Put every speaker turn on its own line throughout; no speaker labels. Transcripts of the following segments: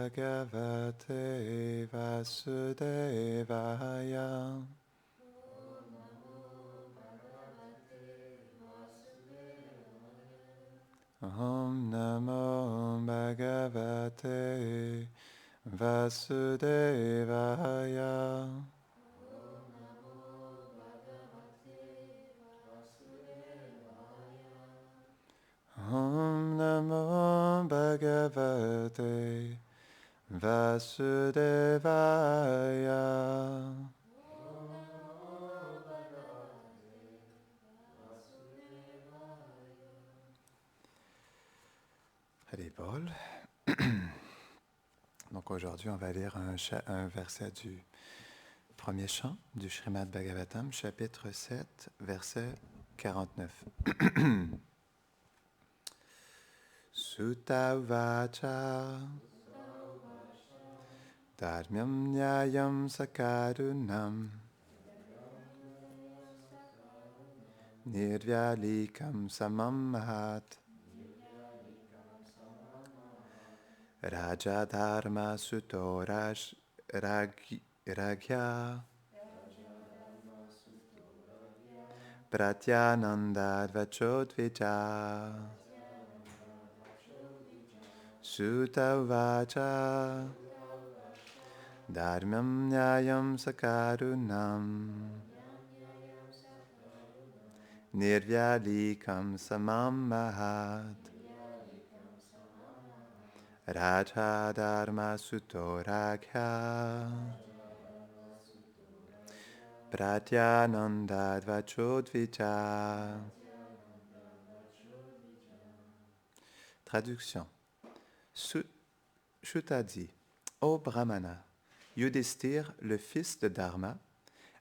Bhagavate Vasudevaya. Om Namo Bhagavate Vasudevaya. Om Namo Bhagavate Vasudevaya. Allez, Paul. Donc aujourd'hui, on va lire un verset du premier chant du Srimad Bhagavatam, chapitre 7, verset 49. Sutta vacha dharmyam nyayam sakarunam nirvyalikam samam mahat raja dharma suto ragya pratyananda vachodvija sutta vacha dharmyam nyayam sakarunam nirvyalikam samam mahat Raja Dharma Sutoragya Pratyananda Dvachodvija. Traduction. Shuta dit: Ô Brahmana, Yudhishthir, le fils de Dharma,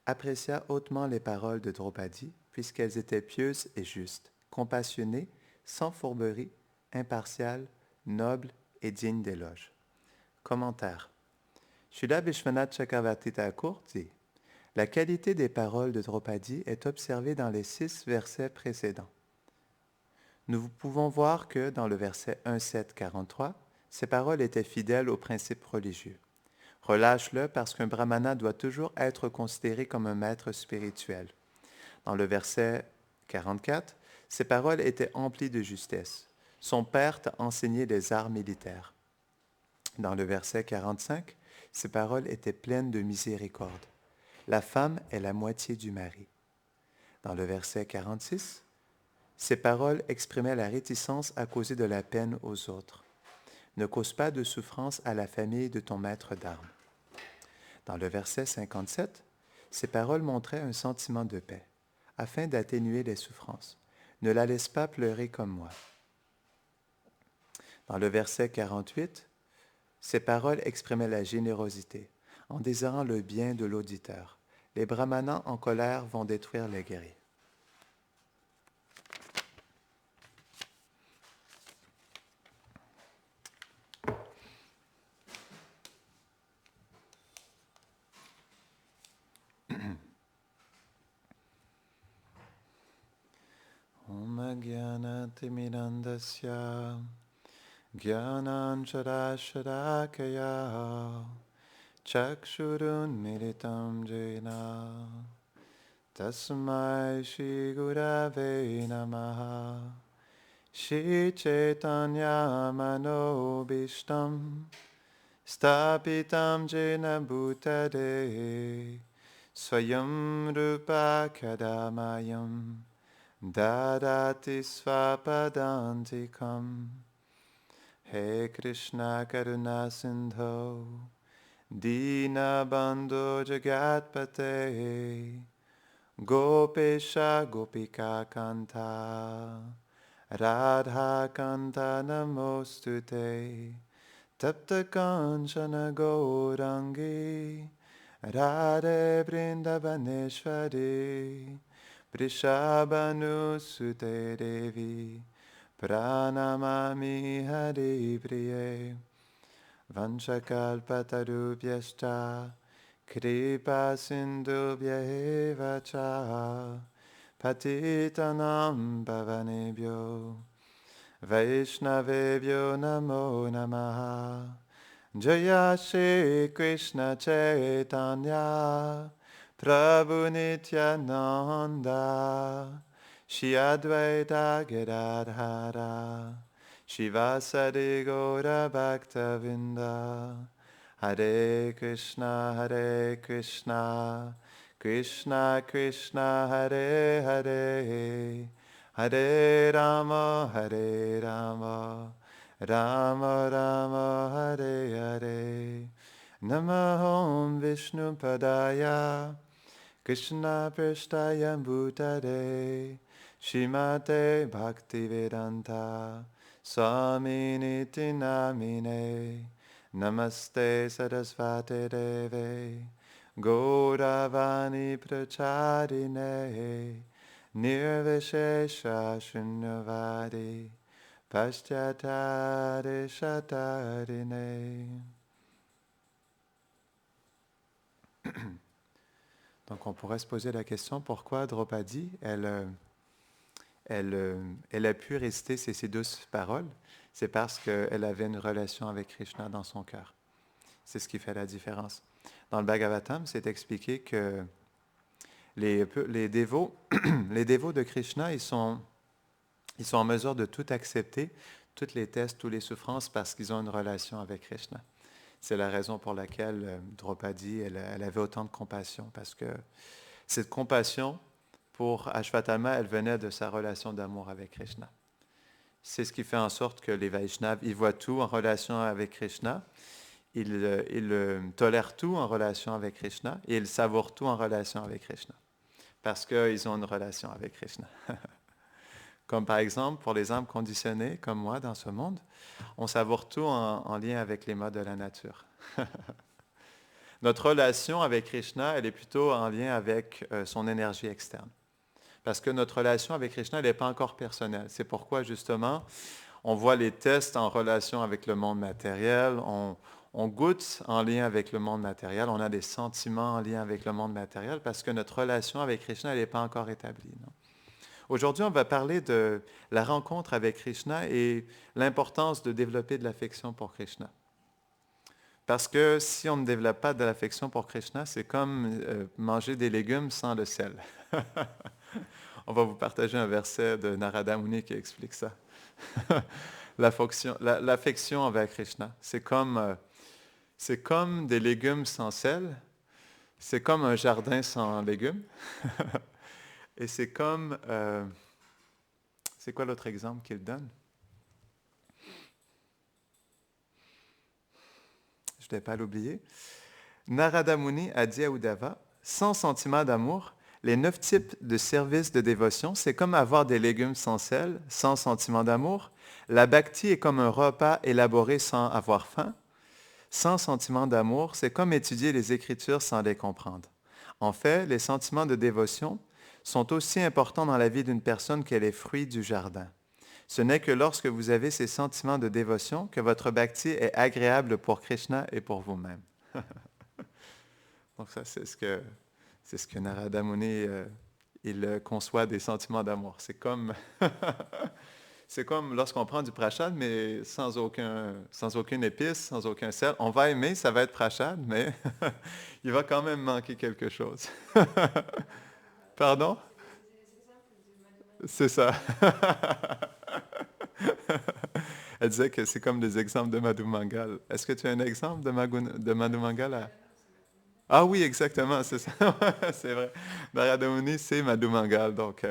apprécia hautement les paroles de Draupadi puisqu'elles étaient pieuses et justes, compassionnées, sans fourberie, impartiales, nobles et dignes d'éloge. Commentaire. Srila Vishwanath Chakravarti Thakur dit: La qualité des paroles de Draupadi est observée dans les 6 versets précédents. Nous pouvons voir que dans le verset 1.7.43, ces paroles étaient fidèles aux principes religieux. Relâche-le parce qu'un brahmana doit toujours être considéré comme un maître spirituel. Dans le verset 44, ces paroles étaient emplies de justesse. Son père t'a enseigné les arts militaires. Dans le verset 45, ces paroles étaient pleines de miséricorde. La femme est la moitié du mari. Dans le verset 46, ces paroles exprimaient la réticence à causer de la peine aux autres. Ne cause pas de souffrance à la famille de ton maître d'armes. Dans le verset 57, ces paroles montraient un sentiment de paix, afin d'atténuer les souffrances. Ne la laisse pas pleurer comme moi. Dans le verset 48, ces paroles exprimaient la générosité, en désirant le bien de l'auditeur. Les brahmanas en colère vont détruire les guerriers. Om Jnanatimirandasya Jnananchalashalakaya Chakshurunmilitam Jena Tasmai Shri Gurave Namaha Shri Chaitanya Manobishtam Stapitam Jena Bhutade Swayam Rupa Kadamayam Dadati Svapadantikam. He Krishna Karuna Sindho Dina Bandho Jagatpate Gopesha Gopika Kanta Radha Kanta Namostute Tapta Kanchana Gaurangi Radhe Vrindavaneshwari Vrishabhanu Sute Devi Pranamami Hari Priye Vanchakalpatarubhyascha Kripa Sindhubhya cha Patitanam Pavanebhyo Vaishnavebhyo Namo Namaha Jaya Shri Krishna Chaitanya Prabhu Nityananda Shri Advaita Gadadhara Shivasadi Gaura Bhaktavinda Hare Krishna Krishna Krishna Hare Hare Hare Rama Rama Rama Hare Hare Namahom Vishnu Padaya Krishna Prasthaya Bhutare Shrimate Bhaktivedanta Swami Niti Namine Namaste Sarasvate Deve Gauravani Pracharine Nirvishesha Shunyavadi Paschatare Shatarine. Donc on pourrait se poser la question pourquoi Draupadi, elle a pu réciter ces douces paroles. C'est parce qu'elle avait une relation avec Krishna dans son cœur. C'est ce qui fait la différence. Dans le Bhagavatam, c'est expliqué que les dévots, les dévots de Krishna, ils sont en mesure de tout accepter, toutes les tests, toutes les souffrances, parce qu'ils ont une relation avec Krishna. C'est la raison pour laquelle Draupadi, elle avait autant de compassion, parce que cette compassion pour Ashwatthama, elle venait de sa relation d'amour avec Krishna. C'est ce qui fait en sorte que les Vaishnavas, ils voient tout en relation avec Krishna, ils tolèrent tout en relation avec Krishna, et ils savourent tout en relation avec Krishna, parce qu'ils ont une relation avec Krishna. Comme par exemple, pour les âmes conditionnées, comme moi, dans ce monde, on savoure tout en lien avec les modes de la nature. Notre relation avec Krishna, elle est plutôt en lien avec son énergie externe. Parce que notre relation avec Krishna, elle n'est pas encore personnelle. C'est pourquoi, justement, on voit les tests en relation avec le monde matériel, on goûte en lien avec le monde matériel, on a des sentiments en lien avec le monde matériel, parce que notre relation avec Krishna, elle n'est pas encore établie. Non? Aujourd'hui, on va parler de la rencontre avec Krishna et l'importance de développer de l'affection pour Krishna. Parce que si on ne développe pas de l'affection pour Krishna, c'est comme manger des légumes sans le sel. On va vous partager un verset de Narada Muni qui explique ça. L'affection envers Krishna, c'est comme des légumes sans sel, c'est comme un jardin sans légumes. Et c'est comme... c'est quoi l'autre exemple qu'il donne? Je ne vais pas l'oublier. Narada Muni a dit à Uddhava, sans sentiment d'amour, les 9 types de services de dévotion, c'est comme avoir des légumes sans sel, sans sentiment d'amour. La bhakti est comme un repas élaboré sans avoir faim. Sans sentiment d'amour, c'est comme étudier les Écritures sans les comprendre. En fait, les sentiments de dévotion sont aussi importants dans la vie d'une personne que les fruits du jardin. Ce n'est que lorsque vous avez ces sentiments de dévotion que votre bhakti est agréable pour Krishna et pour vous-même. Donc ça, c'est ce que Narada Muni, il conçoit des sentiments d'amour. C'est comme lorsqu'on prend du prashad, mais sans aucune épice, sans aucun sel. On va aimer, ça va être prashad, mais il va quand même manquer quelque chose. Pardon? C'est ça. Elle disait que c'est comme des exemples de Madhu Mangal. Est-ce que tu as un exemple de Madhu Mangal? Ah oui, exactement, c'est ça. C'est vrai. Narada Muni, c'est Madhu Mangal. Donc,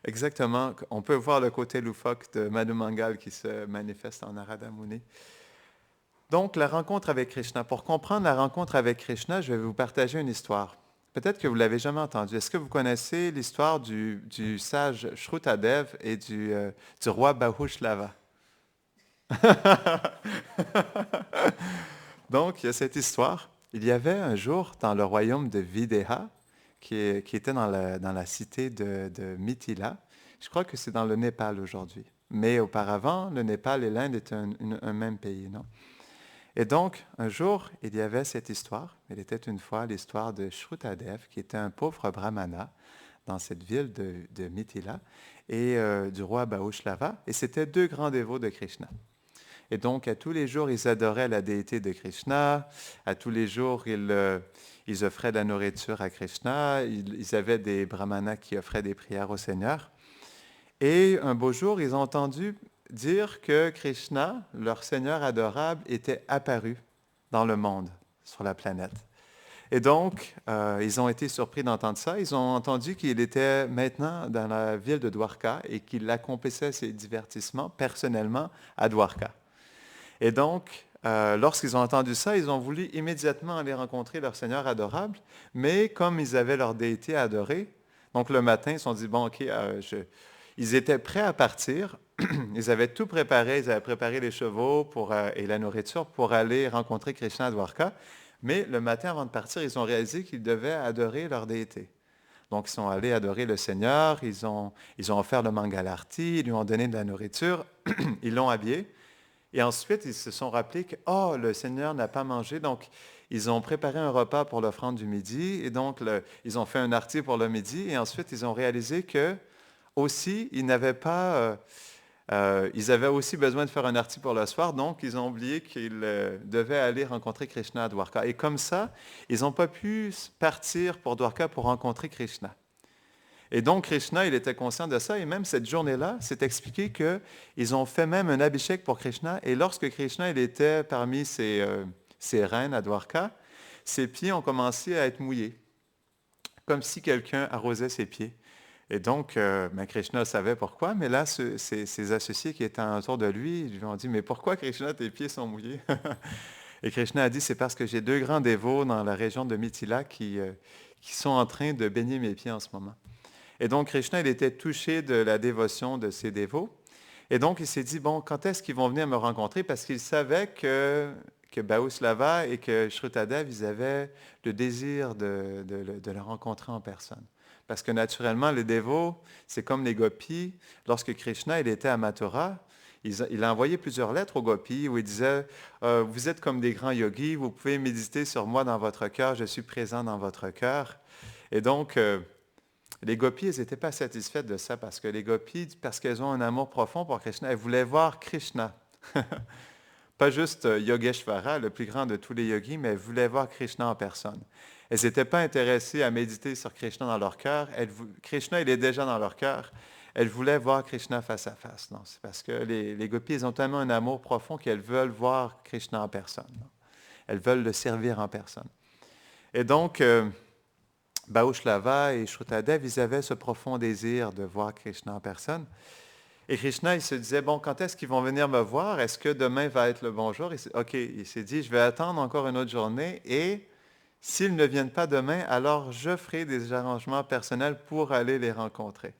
exactement, on peut voir le côté loufoque de Madhu Mangal qui se manifeste en Narada Muni. Donc, la rencontre avec Krishna. Pour comprendre la rencontre avec Krishna, je vais vous partager une histoire. Peut-être que vous ne l'avez jamais entendue. Est-ce que vous connaissez l'histoire du sage Shrutadev et du roi Bahushlava? Donc, il y a cette histoire. Il y avait un jour dans le royaume de Videha, qui était dans la cité de Mithila. Je crois que c'est dans le Népal aujourd'hui. Mais auparavant, le Népal et l'Inde étaient un même pays, non? Et donc, un jour, il y avait cette histoire. Il était une fois l'histoire de Shrutadev, qui était un pauvre brahmana dans cette ville de Mithila, et du roi Bahushlava. Et c'était 2 grands dévots de Krishna. Et donc, à tous les jours, ils adoraient la déité de Krishna. À tous les jours, ils offraient de la nourriture à Krishna. Ils avaient des brahmanas qui offraient des prières au Seigneur. Et un beau jour, ils ont entendu dire que Krishna, leur Seigneur adorable, était apparu dans le monde, sur la planète. Et donc, ils ont été surpris d'entendre ça. Ils ont entendu qu'il était maintenant dans la ville de Dwarka et qu'il accomplissait ses divertissements personnellement à Dwarka. Et donc, lorsqu'ils ont entendu ça, ils ont voulu immédiatement aller rencontrer leur Seigneur adorable, mais comme ils avaient leur déité à adorer, donc le matin, ils se sont dit, bon, OK, ils étaient prêts à partir. Ils avaient tout préparé. Ils avaient préparé les chevaux et la nourriture pour aller rencontrer Krishna à Dwarka. Mais le matin, avant de partir, ils ont réalisé qu'ils devaient adorer leur déité. Donc, ils sont allés adorer le Seigneur. Ils ont offert le Mangalarti. Ils lui ont donné de la nourriture. Ils l'ont habillé. Et ensuite, ils se sont rappelés que, oh, le Seigneur n'a pas mangé. Donc, ils ont préparé un repas pour l'offrande du midi. Et donc, ils ont fait un arti pour le midi. Et ensuite, ils ont réalisé que aussi, ils avaient aussi besoin de faire un arti pour le soir, donc ils ont oublié qu'ils devaient aller rencontrer Krishna à Dwarka. Et comme ça, ils n'ont pas pu partir pour Dwarka pour rencontrer Krishna. Et donc, Krishna, il était conscient de ça, et même cette journée-là, c'est expliqué qu'ils ont fait même un abhishek pour Krishna, et lorsque Krishna il était parmi ses reines à Dwarka, ses pieds ont commencé à être mouillés, comme si quelqu'un arrosait ses pieds. Et donc, Krishna savait pourquoi, mais là, ses associés qui étaient autour de lui, ils lui ont dit, mais pourquoi, Krishna, tes pieds sont mouillés? Et Krishna a dit, c'est parce que j'ai 2 grands dévots dans la région de Mithila qui sont en train de baigner mes pieds en ce moment. Et donc, Krishna, il était touché de la dévotion de ses dévots. Et donc, il s'est dit, bon, quand est-ce qu'ils vont venir me rencontrer? Parce qu'il savait que Bauslava et que Shrutadev, ils avaient le désir de le rencontrer en personne. Parce que naturellement, les dévots, c'est comme les gopis. Lorsque Krishna il était à Mathura, il a envoyé plusieurs lettres aux gopis où il disait vous êtes comme des grands yogis, vous pouvez méditer sur moi dans votre cœur, je suis présent dans votre cœur. Et donc, les gopis, elles n'étaient pas satisfaites de ça parce que les gopis, parce qu'elles ont un amour profond pour Krishna, elles voulaient voir Krishna. Pas juste Yogeshvara, le plus grand de tous les yogis, mais elles voulaient voir Krishna en personne. Elles n'étaient pas intéressées à méditer sur Krishna dans leur cœur. Krishna, il est déjà dans leur cœur. Elles voulaient voir Krishna face à face. Non, c'est parce que les gopis, elles ont tellement un amour profond qu'elles veulent voir Krishna en personne. Non. Elles veulent le servir en personne. Et donc, Bauslava et Shrutadev, ils avaient ce profond désir de voir Krishna en personne. Et Krishna, il se disait, bon, quand est-ce qu'ils vont venir me voir? Est-ce que demain va être le bon jour? OK, il s'est dit, je vais attendre encore une autre journée et s'ils ne viennent pas demain, alors je ferai des arrangements personnels pour aller les rencontrer.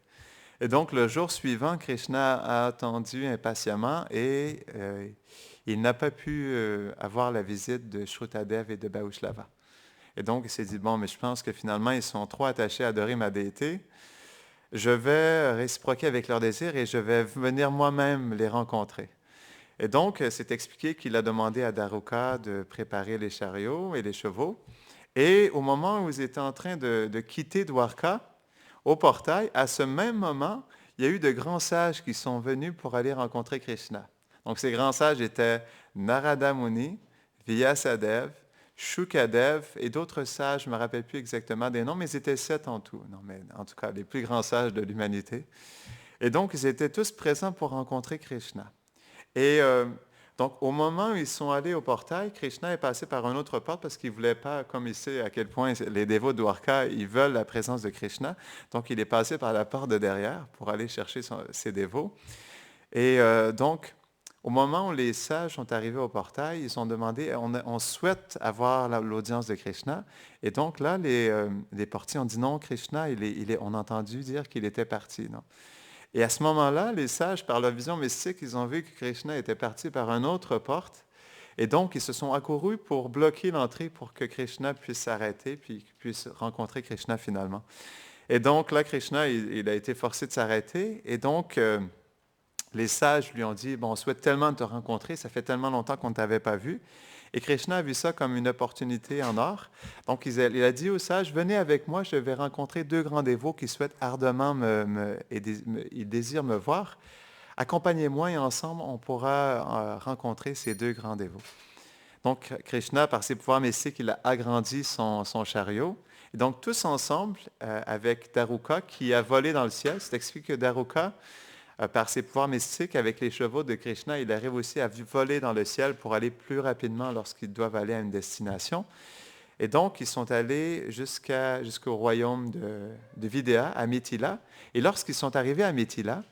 Et donc, le jour suivant, Krishna a attendu impatiemment et il n'a pas pu avoir la visite de Shrutadev et de Bauslava. Et donc, il s'est dit, bon, mais je pense que finalement, ils sont trop attachés à adorer ma déité. Je vais réciproquer avec leur désir et je vais venir moi-même les rencontrer. Et donc, c'est expliqué qu'il a demandé à Daruka de préparer les chariots et les chevaux. Et au moment où ils étaient en train de quitter Dwarka, au portail, à ce même moment, il y a eu de grands sages qui sont venus pour aller rencontrer Krishna. Donc, ces grands sages étaient Narada Muni, Vyasadev, Shukadev et d'autres sages, je ne me rappelle plus exactement des noms, mais ils étaient 7 en tout. Non, mais en tout cas, les plus grands sages de l'humanité. Et donc, ils étaient tous présents pour rencontrer Krishna. Et donc, au moment où ils sont allés au portail, Krishna est passé par une autre porte parce qu'il ne voulait pas, comme il sait à quel point les dévots de Dwarka, ils veulent la présence de Krishna. Donc, il est passé par la porte de derrière pour aller chercher ses dévots. Et donc, au moment où les sages sont arrivés au portail, ils ont demandé, on souhaite avoir l'audience de Krishna. Et donc là, les portiers ont dit non, Krishna, on a entendu dire qu'il était parti. Non? Et à ce moment-là, les sages, par leur vision mystique, ils ont vu que Krishna était parti par une autre porte. Et donc, ils se sont accourus pour bloquer l'entrée pour que Krishna puisse s'arrêter, puis puisse rencontrer Krishna finalement. Et donc, là, Krishna, il a été forcé de s'arrêter. Et donc, les sages lui ont dit, bon, on souhaite tellement te rencontrer, ça fait tellement longtemps qu'on ne t'avait pas vu. Et Krishna a vu ça comme une opportunité en or. Donc, il a dit aux sages, venez avec moi, je vais rencontrer 2 grands dévots qui souhaitent ardemment ils désirent me voir. Accompagnez-moi et ensemble, on pourra rencontrer ces deux grands dévots. Donc, Krishna, par ses pouvoirs mystiques, il a agrandi son chariot. Et donc, tous ensemble, avec Daruka, qui a volé dans le ciel, c'est expliqué que Daruka, par ses pouvoirs mystiques, avec les chevaux de Krishna, il arrive aussi à voler dans le ciel pour aller plus rapidement lorsqu'ils doivent aller à une destination. Et donc, ils sont allés jusqu'au royaume de Vidéa, à Mithila. Et lorsqu'ils sont arrivés à Mithila,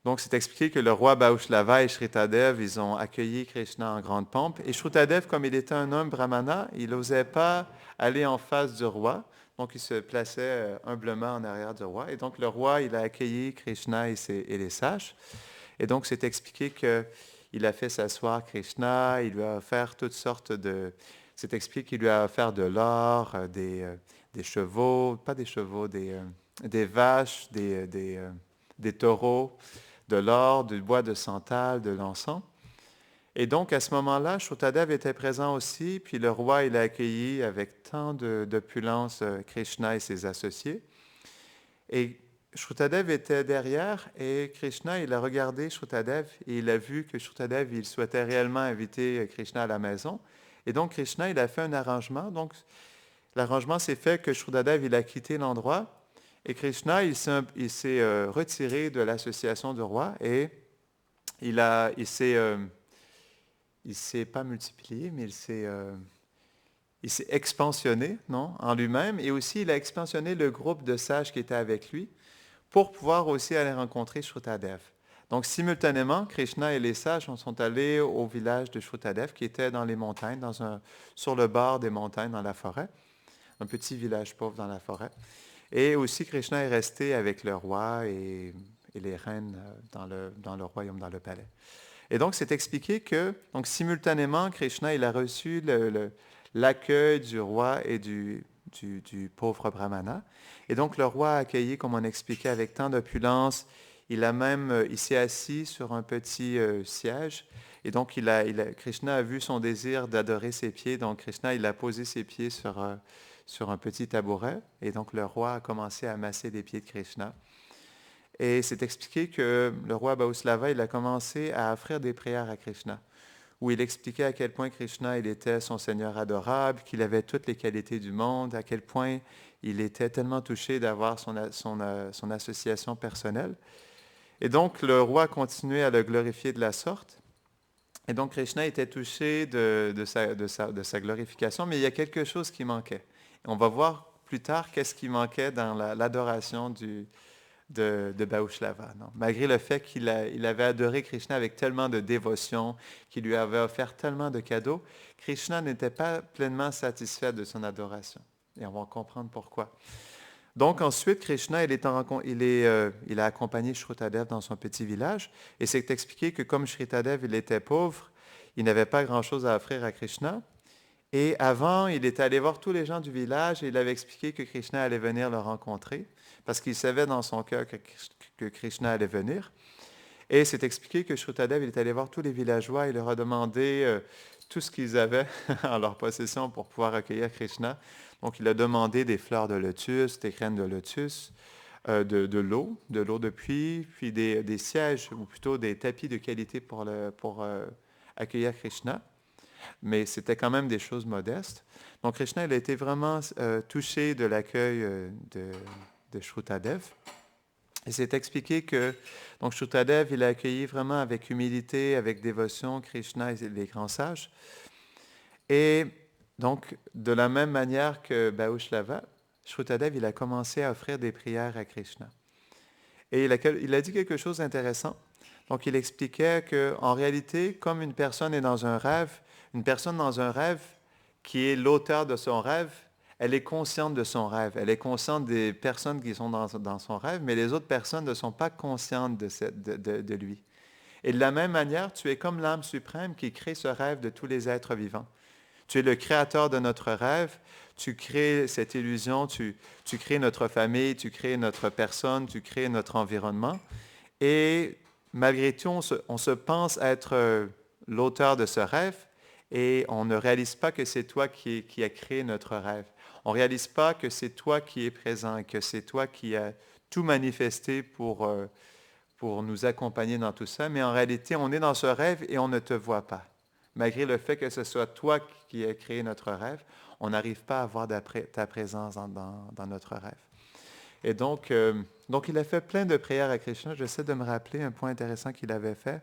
donc c'est expliqué que le roi Bhaushlava et Shritadev, ils ont accueilli Krishna en grande pompe. Et Shritadev, comme il était un homme brahmana, il n'osait pas aller en face du roi. Donc, il se plaçait humblement en arrière du roi. Et donc, le roi, il a accueilli Krishna et les sages. Et donc, c'est expliqué qu'il a fait s'asseoir Krishna, il lui a offert toutes sortes de... C'est expliqué qu'il lui a offert de l'or, des chevaux, pas des chevaux, des vaches, des taureaux, de l'or, du bois de santal, de l'encens. Et donc, à ce moment-là, Shrutadev était présent aussi, puis le roi, il a accueilli avec tant d'opulence Krishna et ses associés. Et Shrutadev était derrière, et Krishna, il a regardé Shrutadev, et il a vu que Shrutadev, il souhaitait réellement inviter Krishna à la maison. Et donc, Krishna, il a fait un arrangement. Donc, l'arrangement s'est fait que Shrutadev, il a quitté l'endroit, et Krishna, il s'est retiré de l'association du roi, et il s'est pas multiplié, mais il s'est expansionné, non, en lui-même, et aussi il a expansionné le groupe de sages qui était avec lui pour pouvoir aussi aller rencontrer Shrutadev. Donc, simultanément, Krishna et les sages sont allés au village de Shrutadev, qui était dans les montagnes, sur le bord des montagnes, dans la forêt, un petit village pauvre dans la forêt. Et aussi, Krishna est resté avec le roi et les reines dans le royaume, dans le palais. Et donc, c'est expliqué que, donc, simultanément, Krishna, il a reçu l'accueil du roi et du pauvre brahmana. Et donc, le roi a accueilli, comme on expliquait, avec tant d'opulence. Il s'est assis sur un petit siège. Et donc, Krishna a vu son désir d'adorer ses pieds. Donc, Krishna, il a posé ses pieds sur un petit tabouret. Et donc, le roi a commencé à masser les pieds de Krishna. Et c'est expliqué que le roi Bhaushlava, il a commencé à offrir des prières à Krishna, où il expliquait à quel point Krishna, il était son Seigneur adorable, qu'il avait toutes les qualités du monde, à quel point il était tellement touché d'avoir son association personnelle. Et donc, le roi continuait à le glorifier de la sorte. Et donc, Krishna était touché de sa glorification, mais il y a quelque chose qui manquait. Et on va voir plus tard qu'est-ce qui manquait dans l'adoration de Bhaushlava. Non? Malgré le fait qu'il avait adoré Krishna avec tellement de dévotion, qu'il lui avait offert tellement de cadeaux, Krishna n'était pas pleinement satisfait de son adoration. Et on va comprendre pourquoi. Donc ensuite, Krishna, il a accompagné Shrutadev dans son petit village, et c'est expliqué que comme Shrutadev, il était pauvre, il n'avait pas grand-chose à offrir à Krishna. Et avant, il était allé voir tous les gens du village et il avait expliqué que Krishna allait venir le rencontrer parce qu'il savait dans son cœur que Krishna allait venir. Et c'est expliqué que Shrutadev, il est allé voir tous les villageois et leur a demandé tout ce qu'ils avaient en leur possession pour pouvoir accueillir Krishna. Donc, il a demandé des fleurs de lotus, des graines de lotus, de l'eau de pluie, puis des sièges, ou plutôt des tapis de qualité pour accueillir Krishna. Mais c'était quand même des choses modestes. Donc, Krishna, il a été vraiment touché de l'accueil de Shrutadev. Et c'est expliqué que donc Shrutadev, il a accueilli vraiment avec humilité, avec dévotion, Krishna et les grands sages. Et donc, de la même manière que Bhaushlava, Shrutadev, il a commencé à offrir des prières à Krishna. Et il a dit quelque chose d'intéressant. Donc, il expliquait qu'en réalité, comme une personne est dans un rêve, une personne dans un rêve qui est l'auteur de son rêve, elle est consciente de son rêve. Elle est consciente des personnes qui sont dans son rêve, mais les autres personnes ne sont pas conscientes de lui. Et de la même manière, tu es comme l'âme suprême qui crée ce rêve de tous les êtres vivants. Tu es le créateur de notre rêve, tu crées cette illusion, tu crées notre famille, tu crées notre personne, tu crées notre environnement. Et malgré tout, on se pense être l'auteur de ce rêve et on ne réalise pas que c'est toi qui as créé notre rêve. On ne réalise pas que c'est toi qui es présent, que c'est toi qui as tout manifesté pour nous accompagner dans tout ça, mais en réalité, on est dans ce rêve et on ne te voit pas. Malgré le fait que ce soit toi qui aies créé notre rêve, on n'arrive pas à voir ta présence dans notre rêve. Et donc, il a fait plein de prières à Krishna. J'essaie de me rappeler un point intéressant qu'il avait fait.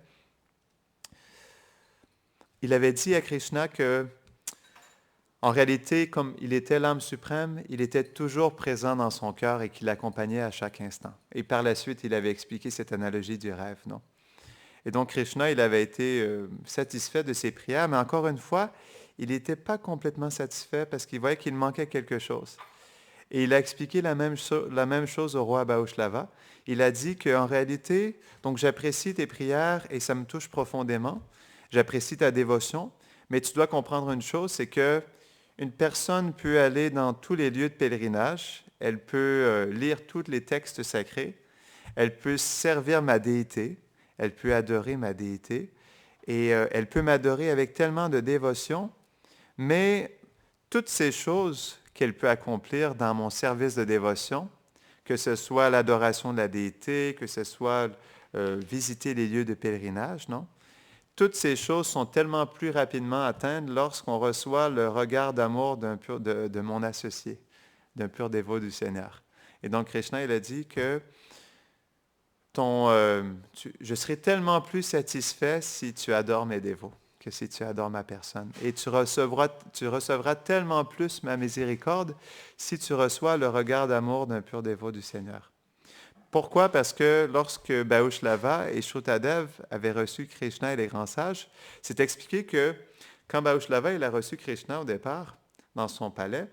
Il avait dit à Krishna que, en réalité, comme il était l'âme suprême, il était toujours présent dans son cœur et qu'il l'accompagnait à chaque instant. Et par la suite, il avait expliqué cette analogie du rêve, non? Et donc, Krishna, il avait été satisfait de ses prières, mais encore une fois, il n'était pas complètement satisfait parce qu'il voyait qu'il manquait quelque chose. Et il a expliqué la même chose au roi Bahushlava. Il a dit qu'en réalité, donc j'apprécie tes prières et ça me touche profondément. J'apprécie ta dévotion, mais tu dois comprendre une chose, c'est que une personne peut aller dans tous les lieux de pèlerinage, elle peut lire tous les textes sacrés, elle peut servir ma déité, elle peut adorer ma déité, et elle peut m'adorer avec tellement de dévotion, mais toutes ces choses qu'elle peut accomplir dans mon service de dévotion, que ce soit l'adoration de la déité, que ce soit visiter les lieux de pèlerinage, non? Toutes ces choses sont tellement plus rapidement atteintes lorsqu'on reçoit le regard d'amour de mon associé, d'un pur dévot du Seigneur. Et donc, Krishna, il a dit que je serai tellement plus satisfait si tu adores mes dévots que si tu adores ma personne. Et tu recevras tellement plus ma miséricorde si tu reçois le regard d'amour d'un pur dévot du Seigneur. Pourquoi? Parce que lorsque Bahushlava et Shrutadev avaient reçu Krishna et les grands sages, c'est expliqué que quand Bahushlava il a reçu Krishna au départ, dans son palais,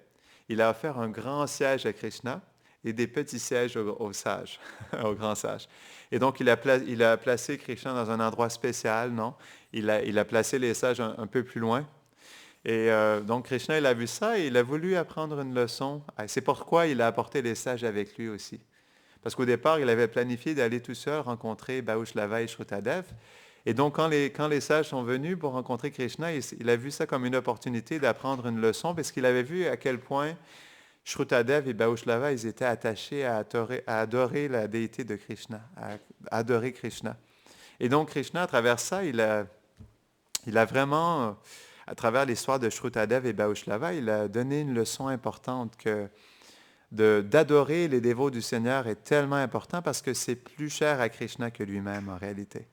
il a offert un grand siège à Krishna et des petits sièges aux sages, aux grands sages. Et donc, il a placé Krishna dans un endroit spécial, non? Il a placé les sages un peu plus loin. Et donc, Krishna, il a vu ça et il a voulu apprendre une leçon. C'est pourquoi il a apporté les sages avec lui aussi. Parce qu'au départ, il avait planifié d'aller tout seul rencontrer Bahushlava et Shrutadev. Et donc, quand les sages sont venus pour rencontrer Krishna, il a vu ça comme une opportunité d'apprendre une leçon parce qu'il avait vu à quel point Shrutadev et Bahushlava, ils étaient attachés à adorer la déité de Krishna, à adorer Krishna. Et donc, Krishna, à travers ça, il a vraiment, à travers l'histoire de Shrutadev et Bahushlava, il a donné une leçon importante que d'adorer les dévots du Seigneur est tellement important parce que c'est plus cher à Krishna que lui-même en réalité.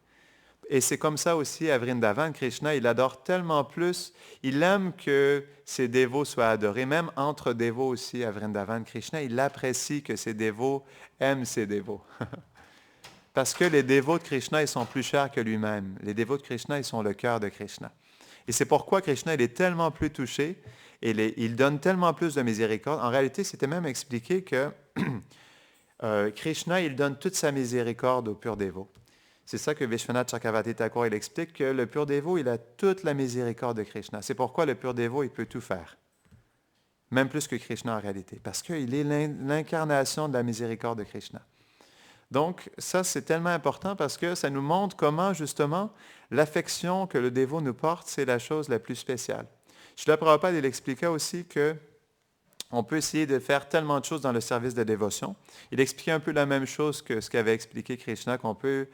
Et c'est comme ça aussi à Vrindavan, Krishna, il adore tellement plus, il aime que ses dévots soient adorés, même entre dévots aussi à Vrindavan, Krishna, il apprécie que ses dévots aiment ses dévots. Parce que les dévots de Krishna, ils sont plus chers que lui-même. Les dévots de Krishna, ils sont le cœur de Krishna. Et c'est pourquoi Krishna, il est tellement plus touché, et il donne tellement plus de miséricorde. En réalité, c'était même expliqué que Krishna, il donne toute sa miséricorde aux purs dévots. C'est ça que Vishwanath Chakravarti Thakur, il explique que le pur dévot, il a toute la miséricorde de Krishna. C'est pourquoi le pur dévot, il peut tout faire. Même plus que Krishna en réalité. Parce qu'il est l'incarnation de la miséricorde de Krishna. Donc, ça, c'est tellement important parce que ça nous montre comment, justement, l'affection que le dévot nous porte, c'est la chose la plus spéciale. Srila Prabhupada, il expliquait aussi que on peut essayer de faire tellement de choses dans le service de dévotion. Il expliquait un peu la même chose que ce qu'avait expliqué Krishna, on peut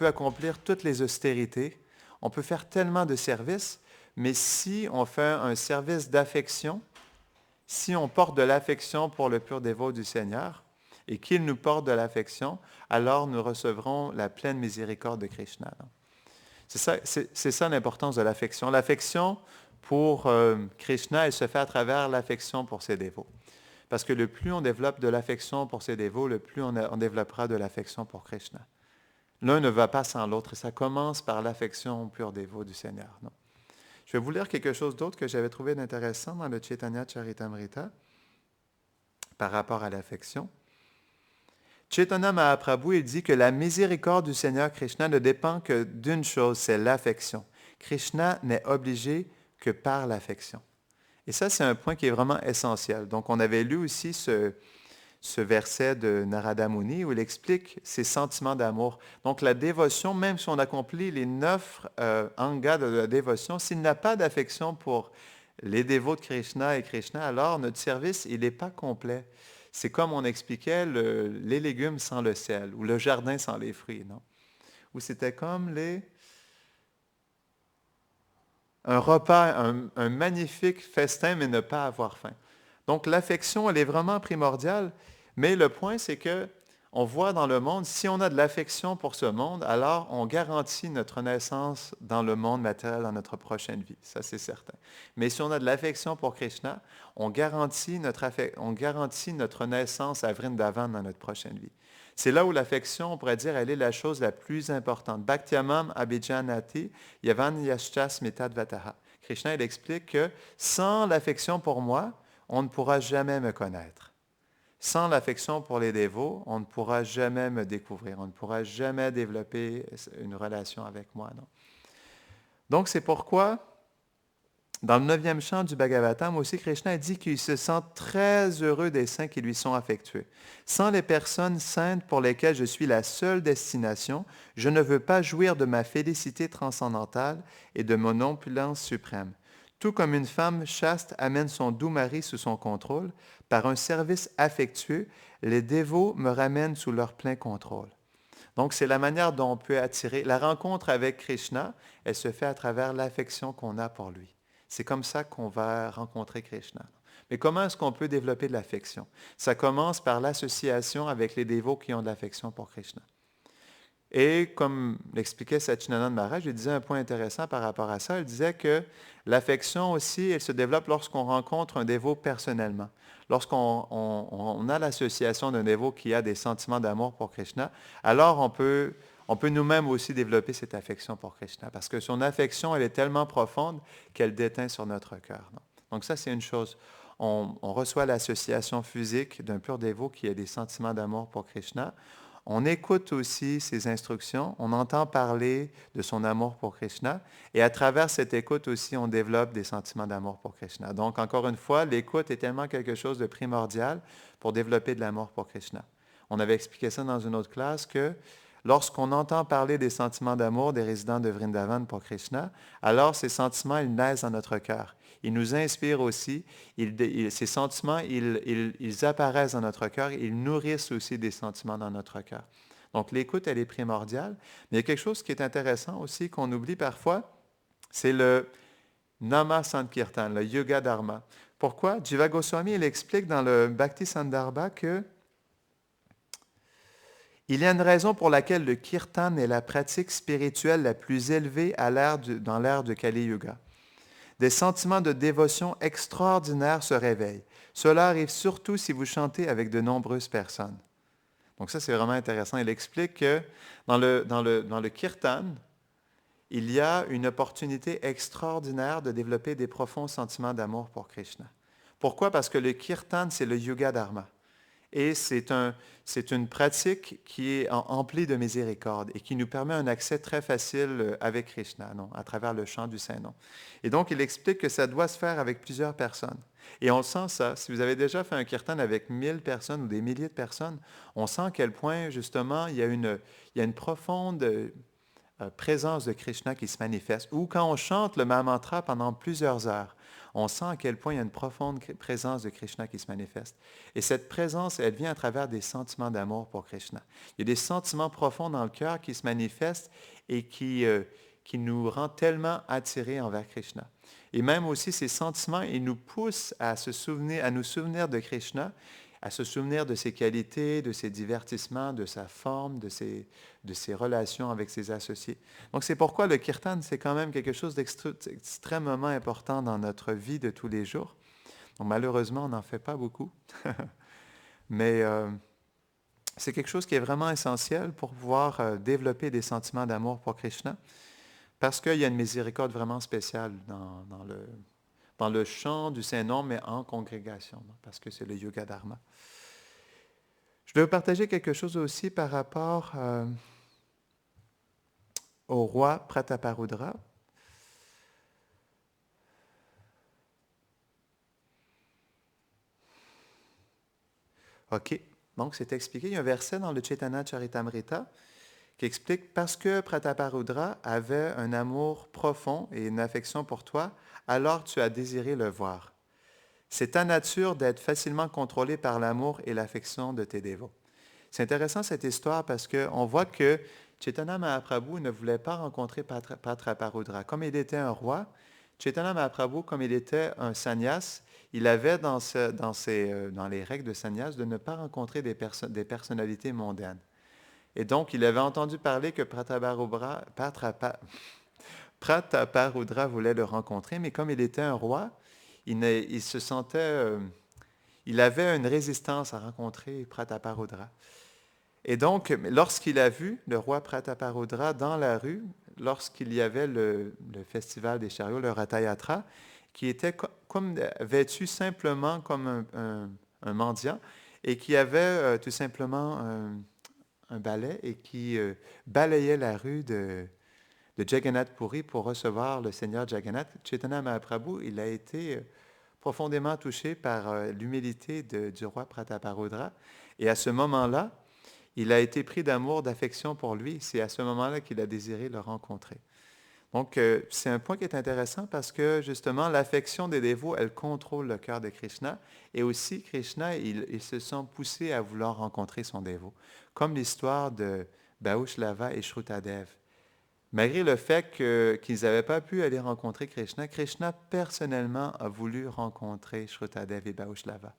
accomplir toutes les austérités, on peut faire tellement de services, mais si on fait un service d'affection, si on porte de l'affection pour le pur dévot du Seigneur, et qu'il nous porte de l'affection, alors nous recevrons la pleine miséricorde de Krishna. C'est ça l'importance de l'affection. L'affection pour Krishna, elle se fait à travers l'affection pour ses dévots. Parce que le plus on développe de l'affection pour ses dévots, le plus on développera de l'affection pour Krishna. L'un ne va pas sans l'autre, et ça commence par l'affection au pur dévot du Seigneur. Non? Je vais vous lire quelque chose d'autre que j'avais trouvé d'intéressant dans le Chaitanya Charitamrita par rapport à l'affection. Chaitanya Mahaprabhu, il dit que la miséricorde du Seigneur Krishna ne dépend que d'une chose, c'est l'affection. Krishna n'est obligé que par l'affection. Et ça, c'est un point qui est vraiment essentiel. Donc, on avait lu aussi ce verset de Narada Muni où il explique ses sentiments d'amour. Donc, la dévotion, même si on accomplit les 9 angas de la dévotion, s'il n'a pas d'affection pour les dévots de Krishna et Krishna, alors notre service, il n'est pas complet. C'est comme on expliquait les légumes sans le sel ou le jardin sans les fruits, non? où c'était comme un repas, un magnifique festin, mais ne pas avoir faim. Donc l'affection, elle est vraiment primordiale, mais le point, c'est que on voit dans le monde, si on a de l'affection pour ce monde, alors on garantit notre naissance dans le monde matériel dans notre prochaine vie. Ça, c'est certain. Mais si on a de l'affection pour Krishna, on garantit notre naissance à Vrindavan dans notre prochaine vie. C'est là où l'affection, on pourrait dire, elle est la chose la plus importante. Bhaktyamam abhijanati yavan yascha smitad vataha. Krishna, il explique que sans l'affection pour moi, on ne pourra jamais me connaître. Sans l'affection pour les dévots, on ne pourra jamais me découvrir, on ne pourra jamais développer une relation avec moi. Non? Donc, c'est pourquoi, dans le 9e chant du Bhagavatam, aussi, Krishna dit qu'il se sent très heureux des saints qui lui sont affectueux. Sans les personnes saintes pour lesquelles je suis la seule destination, je ne veux pas jouir de ma félicité transcendantale et de mon opulence suprême. Tout comme une femme chaste amène son doux mari sous son contrôle, par un service affectueux, les dévots me ramènent sous leur plein contrôle. Donc, c'est la manière dont on peut attirer. La rencontre avec Krishna, elle se fait à travers l'affection qu'on a pour lui. C'est comme ça qu'on va rencontrer Krishna. Mais comment est-ce qu'on peut développer de l'affection? Ça commence par l'association avec les dévots qui ont de l'affection pour Krishna. Et comme l'expliquait Satchidananda Maharaj, il disait un point intéressant par rapport à ça. Il disait que l'affection aussi, elle se développe lorsqu'on rencontre un dévot personnellement. Lorsqu'on a l'association d'un dévot qui a des sentiments d'amour pour Krishna, alors on peut nous-mêmes aussi développer cette affection pour Krishna. Parce que son affection, elle est tellement profonde qu'elle déteint sur notre cœur. Non? Donc ça, c'est une chose. On reçoit l'association physique d'un pur dévot qui a des sentiments d'amour pour Krishna. On écoute aussi ses instructions, on entend parler de son amour pour Krishna, et à travers cette écoute aussi, on développe des sentiments d'amour pour Krishna. Donc, encore une fois, l'écoute est tellement quelque chose de primordial pour développer de l'amour pour Krishna. On avait expliqué ça dans une autre classe que lorsqu'on entend parler des sentiments d'amour des résidents de Vrindavan pour Krishna, alors ces sentiments, ils naissent dans notre cœur. Ils nous inspirent aussi. Ces sentiments, ils apparaissent dans notre cœur. Ils nourrissent aussi des sentiments dans notre cœur. Donc, l'écoute, elle est primordiale. Mais il y a quelque chose qui est intéressant aussi, qu'on oublie parfois, c'est le Nama Sankirtan, le Yoga Dharma. Pourquoi? Jiva Goswami, il explique dans le Bhakti Sandarbha que il y a une raison pour laquelle le kirtan est la pratique spirituelle la plus élevée dans l'ère de Kali Yuga. Des sentiments de dévotion extraordinaires se réveillent. Cela arrive surtout si vous chantez avec de nombreuses personnes. Donc ça, c'est vraiment intéressant. Il explique que dans le kirtan, il y a une opportunité extraordinaire de développer des profonds sentiments d'amour pour Krishna. Pourquoi? Parce que le kirtan, c'est le Yoga Dharma. Et c'est une pratique qui est emplie de miséricorde et qui nous permet un accès très facile avec Krishna, non, à travers le chant du Saint-Nom. Et donc, il explique que ça doit se faire avec plusieurs personnes. Et on sent ça. Si vous avez déjà fait un kirtan avec 1000 personnes ou des milliers de personnes, on sent à quel point, justement, il y a une profonde présence de Krishna qui se manifeste. Ou quand on chante le Mahamantra pendant plusieurs heures, on sent à quel point il y a une profonde présence de Krishna qui se manifeste. Et cette présence, elle vient à travers des sentiments d'amour pour Krishna. Il y a des sentiments profonds dans le cœur qui se manifestent et qui nous rendent tellement attirés envers Krishna. Et même aussi, ces sentiments, ils nous poussent à nous souvenir de Krishna, à se souvenir de ses qualités, de ses divertissements, de sa forme, de ses relations avec ses associés. Donc c'est pourquoi le kirtan, c'est quand même quelque chose d'extrêmement important dans notre vie de tous les jours. Donc malheureusement, on n'en fait pas beaucoup. Mais c'est quelque chose qui est vraiment essentiel pour pouvoir développer des sentiments d'amour pour Krishna, parce qu'il y a une miséricorde vraiment spéciale dans le chant du Saint-Nom, mais en congrégation, parce que c'est le Yoga Dharma. Je vais vous partager quelque chose aussi par rapport au roi Prataparudra. OK, donc c'est expliqué. Il y a un verset dans le Chaitanya Charitamrita qui explique « Parce que Prataparudra avait un amour profond et une affection pour toi, alors tu as désiré le voir. C'est ta nature d'être facilement contrôlé par l'amour et l'affection de tes dévots. » C'est intéressant cette histoire parce qu'on voit que Chaitanya Mahaprabhu ne voulait pas rencontrer Pratraparudra. Comme il était un roi, Chaitanya Mahaprabhu, comme il était un sannyas, il avait dans les règles de sannyas de ne pas rencontrer des personnalités mondaines. Et donc, il avait entendu parler que Prataparudra voulait le rencontrer, mais comme il était un roi, il se sentait, il avait une résistance à rencontrer Prataparudra. Et donc, lorsqu'il a vu le roi Prataparudra dans la rue, lorsqu'il y avait le festival des chariots, le Ratha Yatra, qui était comme vêtu simplement comme un mendiant et qui avait tout simplement un balai et qui balayait la rue de Jagannath Puri pour recevoir le Seigneur Jagannath, Chaitanya Mahaprabhu, il a été profondément touché par l'humilité du roi Prataparudra. Et à ce moment-là, il a été pris d'amour, d'affection pour lui. C'est à ce moment-là qu'il a désiré le rencontrer. Donc, c'est un point qui est intéressant parce que, justement, l'affection des dévots, elle contrôle le cœur de Krishna. Et aussi, Krishna, il se sent poussé à vouloir rencontrer son dévot. Comme l'histoire de Bhaushlava et Shrutadev. Malgré le fait qu'ils n'avaient pas pu aller rencontrer Krishna, Krishna personnellement a voulu rencontrer Shrutadev et Bhaushlava.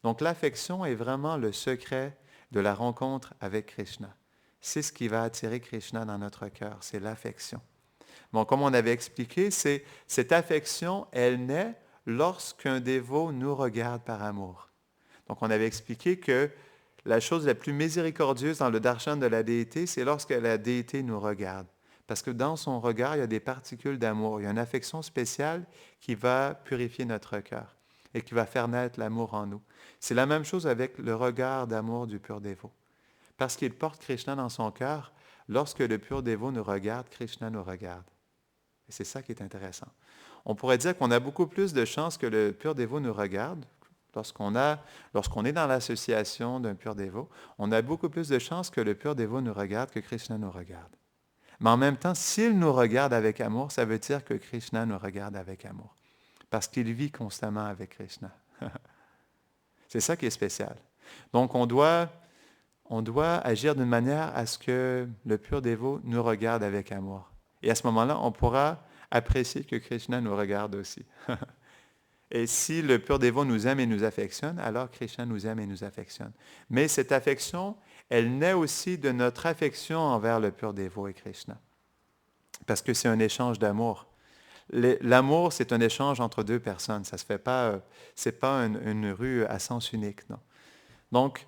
Donc l'affection est vraiment le secret de la rencontre avec Krishna. C'est ce qui va attirer Krishna dans notre cœur, c'est l'affection. Bon, comme on avait expliqué, cette affection, elle naît lorsqu'un dévot nous regarde par amour. Donc on avait expliqué que la chose la plus miséricordieuse dans le darshan de la déité, c'est lorsque la déité nous regarde. Parce que dans son regard, il y a des particules d'amour. Il y a une affection spéciale qui va purifier notre cœur et qui va faire naître l'amour en nous. C'est la même chose avec le regard d'amour du pur dévot. Parce qu'il porte Krishna dans son cœur, lorsque le pur dévot nous regarde, Krishna nous regarde. Et c'est ça qui est intéressant. On pourrait dire qu'on a beaucoup plus de chances que le pur dévot nous regarde. Lorsqu'on est dans l'association d'un pur dévot, on a beaucoup plus de chances que le pur dévot nous regarde que Krishna nous regarde. Mais en même temps, s'il nous regarde avec amour, ça veut dire que Krishna nous regarde avec amour. Parce qu'il vit constamment avec Krishna. C'est ça qui est spécial. Donc, on doit agir d'une manière à ce que le pur dévot nous regarde avec amour. Et à ce moment-là, on pourra apprécier que Krishna nous regarde aussi. Et si le pur dévot nous aime et nous affectionne, alors Krishna nous aime et nous affectionne. Mais cette affection, elle naît aussi de notre affection envers le pur dévot et Krishna. Parce que c'est un échange d'amour. L'amour, c'est un échange entre deux personnes. Ça se fait pas, c'est pas une rue à sens unique, non. Donc,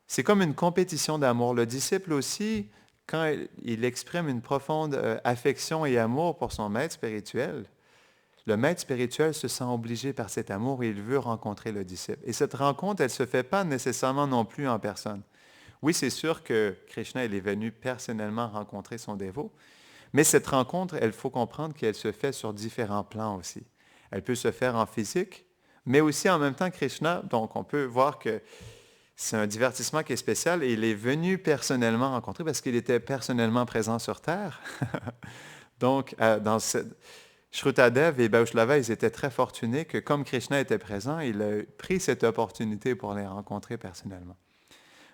c'est comme une compétition d'amour. Le disciple aussi, quand il exprime une profonde affection et amour pour son maître spirituel, le maître spirituel se sent obligé par cet amour et il veut rencontrer le disciple. Et cette rencontre, elle ne se fait pas nécessairement non plus en personne. Oui, c'est sûr que Krishna, il est venu personnellement rencontrer son dévot, mais cette rencontre, il faut comprendre qu'elle se fait sur différents plans aussi. Elle peut se faire en physique, mais aussi en même temps Krishna, donc on peut voir que c'est un divertissement qui est spécial et il est venu personnellement rencontrer parce qu'il était personnellement présent sur Terre. Donc, Shrutadev et Bhaushlava, ils étaient très fortunés que comme Krishna était présent, il a pris cette opportunité pour les rencontrer personnellement.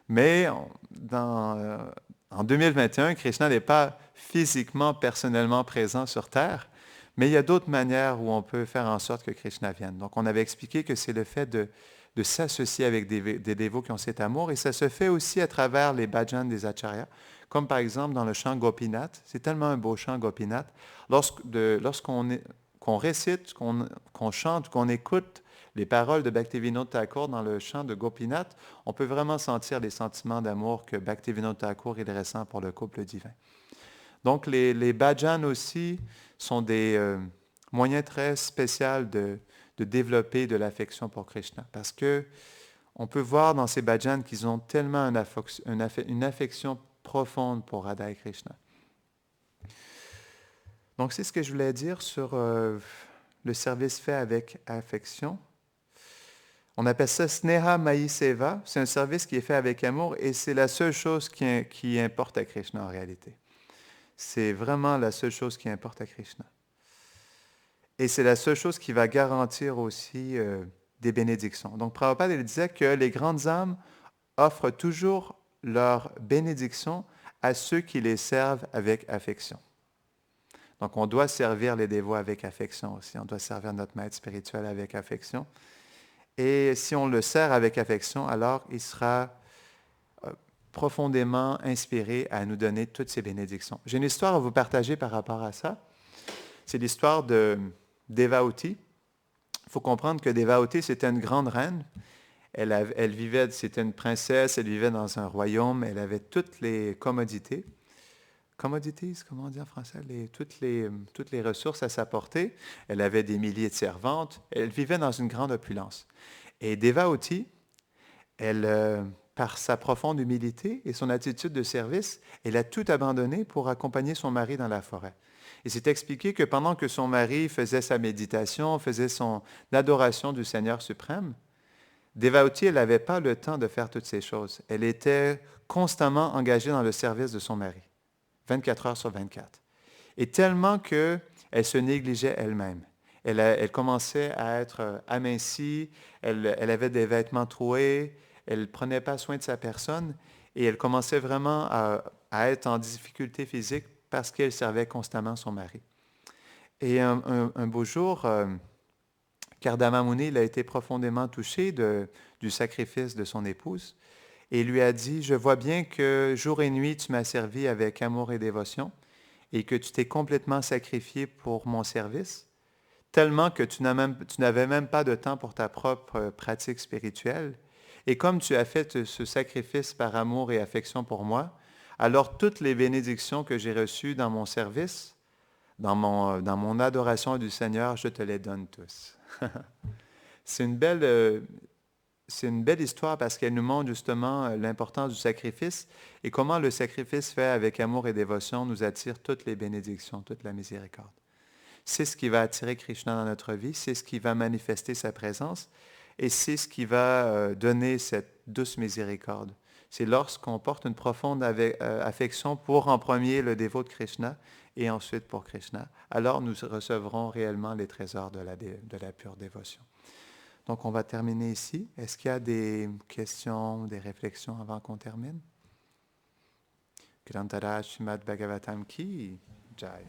Mais en 2021, Krishna n'est pas physiquement, personnellement présent sur Terre, mais il y a d'autres manières où on peut faire en sorte que Krishna vienne. Donc, on avait expliqué que c'est le fait de s'associer avec des dévots qui ont cet amour, et ça se fait aussi à travers les bhajans des acharyas, comme par exemple dans le chant Gopinath. C'est tellement un beau chant Gopinath. Qu'on récite, qu'on chante, qu'on écoute les paroles de Bhaktivinoda Thakur dans le chant de Gopinath, on peut vraiment sentir les sentiments d'amour que Bhaktivinoda Thakur il ressent pour le couple divin. Donc les bhajans aussi sont des moyens très spéciaux de développer de l'affection pour Krishna. Parce que on peut voir dans ces bhajans qu'ils ont tellement une affection profonde pour Radha et Krishna. Donc c'est ce que je voulais dire sur le service fait avec affection. On appelle ça Sneha Mayi Seva. C'est un service qui est fait avec amour et c'est la seule chose qui importe à Krishna en réalité. C'est vraiment la seule chose qui importe à Krishna. Et c'est la seule chose qui va garantir aussi des bénédictions. Donc Prabhupada il disait que les grandes âmes offrent toujours leur bénédiction à ceux qui les servent avec affection. Donc, on doit servir les dévots avec affection aussi. On doit servir notre maître spirituel avec affection. Et si on le sert avec affection, alors il sera profondément inspiré à nous donner toutes ces bénédictions. J'ai une histoire à vous partager par rapport à ça. C'est l'histoire de Devahuti. Il faut comprendre que Devahuti, c'était une grande reine. Elle vivait, c'était une princesse, elle vivait dans un royaume, elle avait toutes les commodités. Commodities, comment on dit en français? Toutes les ressources à sa portée. Elle avait des milliers de servantes. Elle vivait dans une grande opulence. Et Devahuti, par sa profonde humilité et son attitude de service, elle a tout abandonné pour accompagner son mari dans la forêt. Et c'est expliqué que pendant que son mari faisait sa méditation, faisait son adoration du Seigneur suprême, Devahuti, elle n'avait pas le temps de faire toutes ces choses. Elle était constamment engagée dans le service de son mari, 24 heures sur 24. Et tellement qu'elle se négligeait elle-même. Elle commençait à être amincie, elle avait des vêtements troués, elle ne prenait pas soin de sa personne et elle commençait vraiment à être en difficulté physique parce qu'elle servait constamment son mari. Et un beau jour, Kardama Muni, il a été profondément touché du sacrifice de son épouse et lui a dit, « Je vois bien que jour et nuit, tu m'as servi avec amour et dévotion et que tu t'es complètement sacrifié pour mon service, tellement que tu n'avais même pas de temps pour ta propre pratique spirituelle. Et comme tu as fait ce sacrifice par amour et affection pour moi, alors toutes les bénédictions que j'ai reçues dans mon service, dans mon adoration du Seigneur, je te les donne tous. » C'est une belle histoire parce qu'elle nous montre justement l'importance du sacrifice et comment le sacrifice fait avec amour et dévotion nous attire toutes les bénédictions, toute la miséricorde. C'est ce qui va attirer Krishna dans notre vie, c'est ce qui va manifester sa présence et c'est ce qui va donner cette douce miséricorde. C'est lorsqu'on porte une profonde affection pour en premier le dévot de Krishna et ensuite pour Krishna, alors nous recevrons réellement les trésors de la pure dévotion. Donc on va terminer ici. Est-ce qu'il y a des questions, des réflexions avant qu'on termine? Grantara Srimad Bhagavatam Ki Jai.